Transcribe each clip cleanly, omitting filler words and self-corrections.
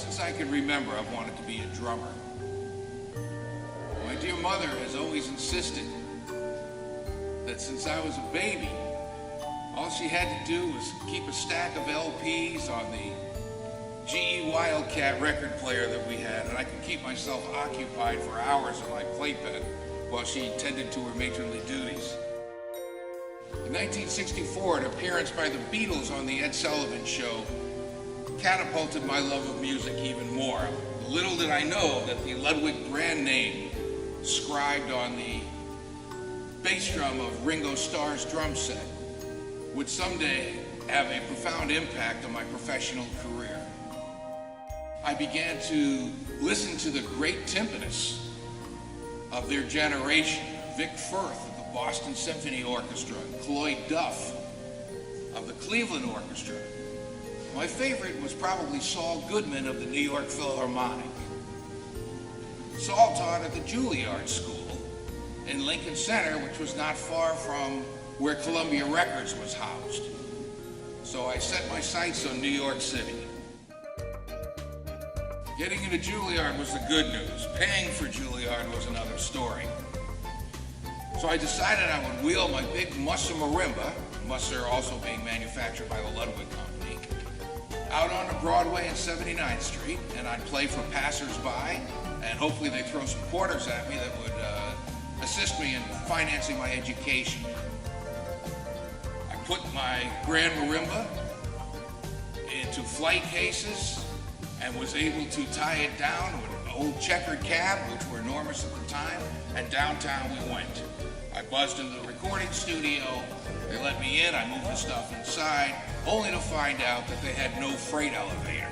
since I can remember, I've wanted to be a drummer. My dear mother has always insisted that since I was a baby, all she had to do was keep a stack of LPs on the GE Wildcat record player that we had, and I could keep myself occupied for hours in my playpen while she tended to her matronly duties. In 1964, an appearance by the Beatles on the Ed Sullivan Show catapulted my love of music even more. Little did I know that the Ludwig brand name scribed on the bass drum of Ringo Starr's drum set would someday have a profound impact on my professional career. I began to listen to the great timpanists of their generation, Vic Firth of the Boston Symphony Orchestra, and Cloyd Duff of the Cleveland Orchestra. My favorite was probably Saul Goodman of the New York Philharmonic. Saul taught at the Juilliard School in Lincoln Center, which was not far from where Columbia Records was housed. So I set my sights on New York City. Getting into Juilliard was the good news. Paying for Juilliard was another story. So I decided I would wheel my big Musser marimba, Musser also being manufactured by the Ludwig Company, out onto Broadway and 79th Street, and I'd play for passers-by, and hopefully they'd throw some quarters at me that would assist me in financing my education. I put my grand marimba into flight cases and was able to tie it down with an old checkered cab, which were enormous at the time, and downtown we went. I buzzed into the recording studio, they let me in, I moved the stuff inside, only to find out that they had no freight elevator.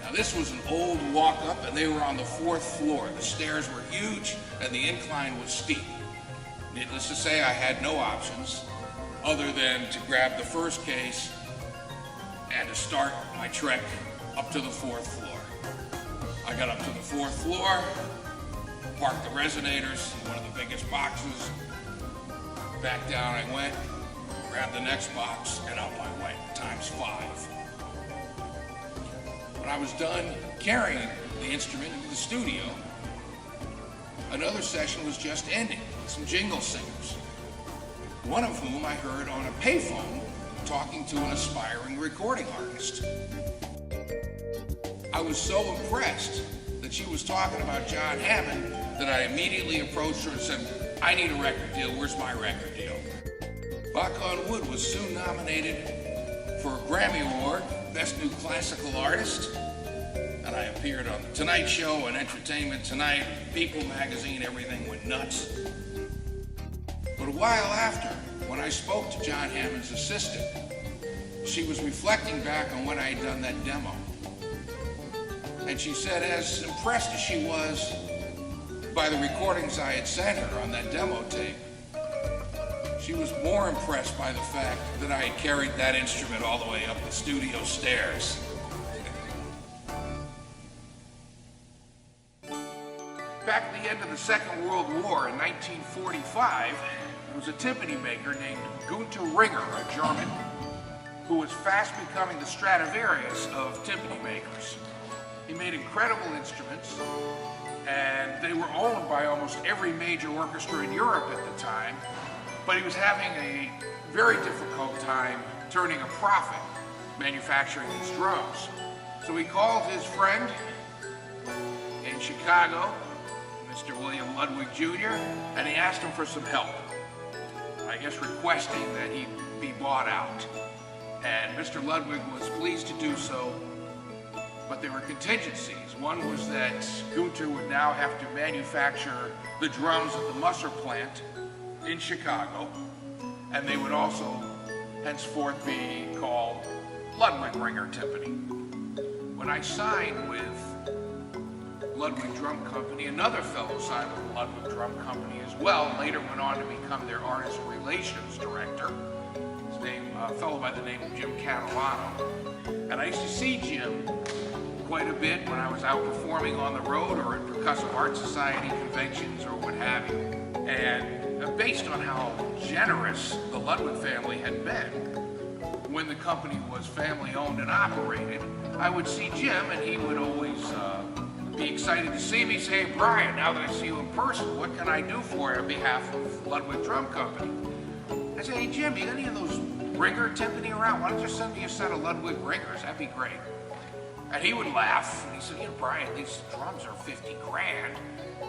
Now this was an old walk-up and they were on the 4th floor. The stairs were huge and the incline was steep. Needless to say, I had no options other than to grab the first case and to start my trek up to the 4th floor. I got up to the 4th floor, parked the resonators in one of the biggest boxes, back down I went, grabbed the next box, and up I went, ×5. When I was done carrying the instrument into the studio, another session was just ending with some jingle singers, one of whom I heard on a payphone talking to an aspiring recording artist. I was so impressed that she was talking about John Hammond that I immediately approached her and said, I need a record deal, where's my record deal? Knock on Wood was soon nominated for a Grammy Award, Best New Classical Artist, and I appeared on The Tonight Show and Entertainment Tonight, People magazine, everything went nuts. But a while after, when I spoke to John Hammond's assistant, she was reflecting back on when I had done that demo. And she said, as impressed as she was by the recordings I had sent her on that demo tape, she was more impressed by the fact that I had carried that instrument all the way up the studio stairs. Back at the end of the Second World War in 1945, there was a timpani maker named Gunter Ringer, a German, who was fast becoming the Stradivarius of timpani makers. He made incredible instruments, and they were owned by almost every major orchestra in Europe at the time, but he was having a very difficult time turning a profit manufacturing these drums. So he called his friend in Chicago, Mr. William Ludwig Jr., and he asked him for some help. I guess requesting that he be bought out. And Mr. Ludwig was pleased to do so, but there were contingencies. One was that Gunter would now have to manufacture the drums at the Musser plant in Chicago, and they would also henceforth be called Ludwig Ringer timpani. When I signed with Ludwig Drum Company, another fellow signed with the Ludwig Drum Company as well, later went on to become their artist relations director. His name, a fellow by the name of Jim Catalano. And I used to see Jim quite a bit when I was out performing on the road or at Percussive Art Society conventions or what have you. And based on how generous the Ludwig family had been, when the company was family owned and operated, I would see Jim, and he would always be excited to see me. Say, "Hey, Brian, now that I see you in person, what can I do for you on behalf of Ludwig Drum Company?" I say, "Hey, Jim, you got any of those Ringer timpani around? Why don't you send me a set of Ludwig Ringers? That'd be great." And he would laugh, and he said, "You know, Brian, these drums are 50 grand,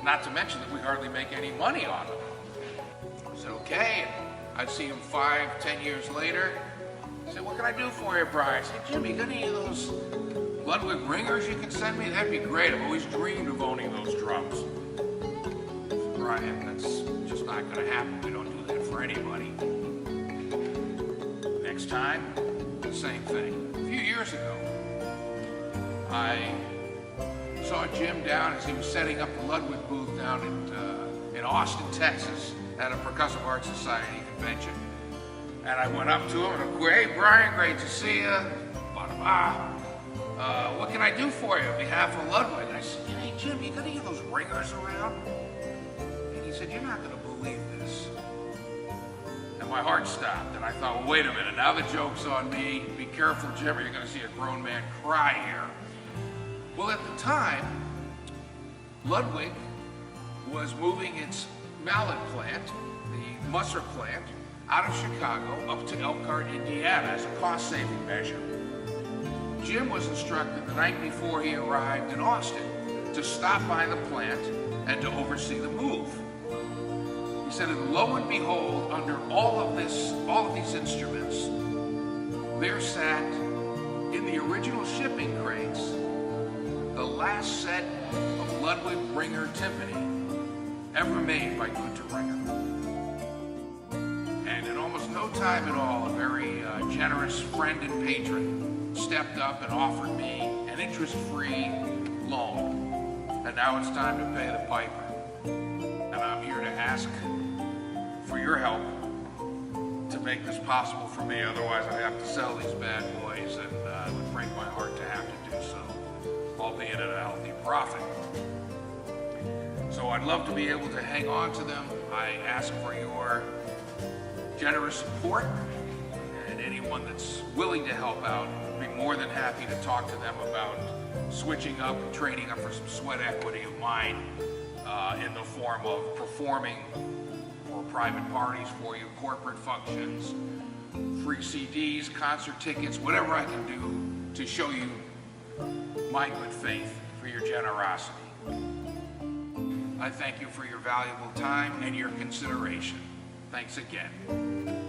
not to mention that we hardly make any money on them." I said, "Okay." And I'd see him 5, 10 years later. I said, "What can I do for you, Brian?" I said, "Jim, you got any of those Ludwig Ringers you could send me? That'd be great. I've always dreamed of owning those drums." I said, "Brian, that's just not going to happen. We don't do that for anybody." Next time, same thing. A few years ago, I saw Jim down as he was setting up the Ludwig booth down in Austin, Texas, at a Percussive Arts Society convention. And I went up to him and I said, "Hey, Brian, great to see you. What can I do for you on behalf of Ludwig?" And I said, "Hey, Jim, you got any of those Ringers around?" And he said, "You're not going to believe this." And my heart stopped, and I thought, well, wait a minute, now the joke's on me. Be careful, Jim, or you're going to see a grown man cry here. Well, at the time, Ludwig was moving its mallet plant, the Musser plant, out of Chicago up to Elkhart, Indiana, as a cost-saving measure. Jim was instructed the night before he arrived in Austin to stop by the plant and to oversee the move. He said, and lo and behold, under all of these instruments, there sat, in the original shipping crates, the last set of Ludwig Ringer timpani ever made by Gunter Ringer. And in almost no time at all, a very generous friend and patron stepped up and offered me an interest-free loan. And now it's time to pay the piper. And I'm here to ask for your help to make this possible for me. Otherwise, I have to sell these bad boys, and it would break my heart to have to do so, albeit at a healthy profit. So I'd love to be able to hang on to them. I ask for your generous support, and anyone that's willing to help out, I'd be more than happy to talk to them about switching up and trading up for some sweat equity of mine in the form of performing for private parties for you, corporate functions, free CDs, concert tickets, whatever I can do to show you my good faith for your generosity. I thank you for your valuable time and your consideration. Thanks again.